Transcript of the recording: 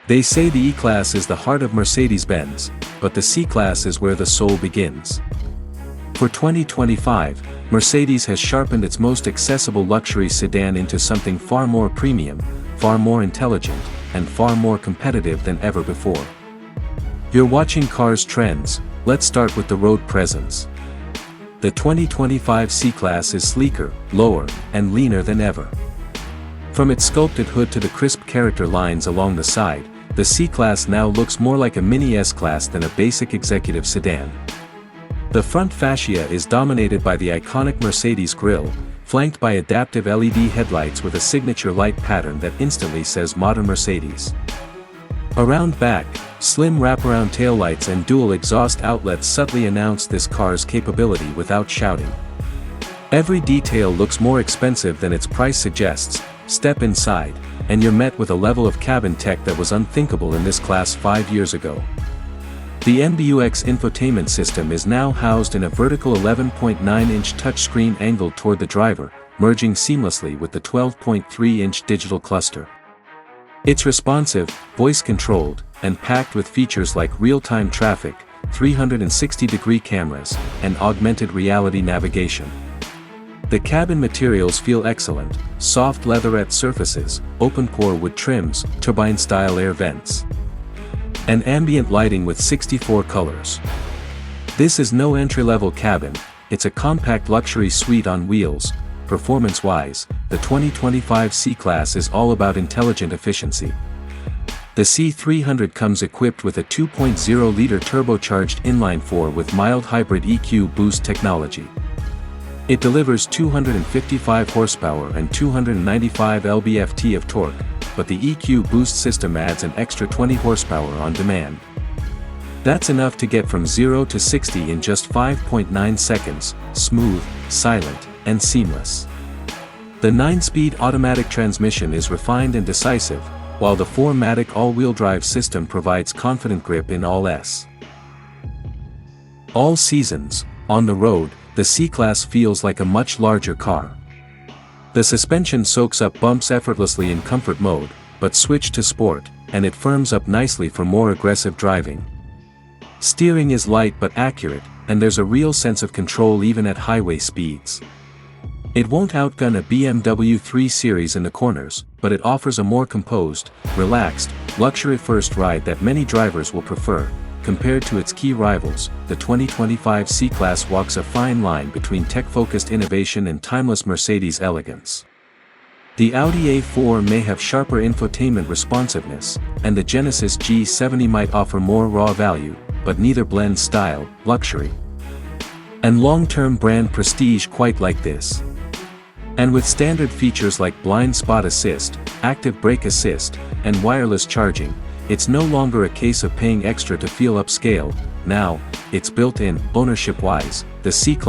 They say the E-Class is the heart of Mercedes-Benz, but the C-Class is where the soul begins. For 2025, Mercedes has sharpened its most accessible luxury sedan into something far more premium, far more intelligent, and far more competitive than ever before. You're watching Cars Trends. Let's start with the road presence. The 2025 C-Class is sleeker, lower, and leaner than ever. From its sculpted hood to the crisp character lines along the side, the C-Class now looks more like a mini S-Class than a basic executive sedan. The front fascia is dominated by the iconic Mercedes grille, flanked by adaptive LED headlights with a signature light pattern that instantly says modern Mercedes. Around back, slim wraparound taillights and dual exhaust outlets subtly announce this car's capability without shouting. Every detail looks more expensive than its price suggests. Step inside, and you're met with a level of cabin tech that was unthinkable in this class 5 years ago. The MBUX infotainment system is now housed in a vertical 11.9-inch touchscreen angled toward the driver, merging seamlessly with the 12.3-inch digital cluster. It's responsive, voice-controlled, and packed with features like real-time traffic, 360-degree cameras, and augmented reality navigation. The cabin materials feel excellent: soft leatherette surfaces, open-pore wood trims, turbine-style air vents, and ambient lighting with 64 colors. This is no entry-level cabin, it's a compact luxury suite on wheels. Performance-wise, the 2025 C-Class is all about intelligent efficiency. The C300 comes equipped with a 2.0-liter turbocharged inline-4 with mild hybrid EQ boost technology. It delivers 255 horsepower and 295 lb-ft of torque, but the EQ boost system adds an extra 20 horsepower on demand. That's enough to get from 0 to 60 in just 5.9 seconds, smooth, silent, and seamless. The 9-speed automatic transmission is refined and decisive, while the 4MATIC all-wheel drive system provides confident grip in all seasons. On the road, the C-Class feels like a much larger car. The suspension soaks up bumps effortlessly in comfort mode, but switch to sport, and it firms up nicely for more aggressive driving. Steering is light but accurate, and there's a real sense of control even at highway speeds. It won't outgun a BMW 3 Series in the corners, but it offers a more composed, relaxed, luxury-first ride that many drivers will prefer. Compared to its key rivals, the 2025 C-Class walks a fine line between tech-focused innovation and timeless Mercedes elegance. The Audi A4 may have sharper infotainment responsiveness, and the Genesis G70 might offer more raw value, but neither blends style, luxury, and long-term brand prestige quite like this. And with standard features like blind spot assist, active brake assist, and wireless charging, it's no longer a case of paying extra to feel upscale. Now, it's built in. Ownership-wise, the C-Class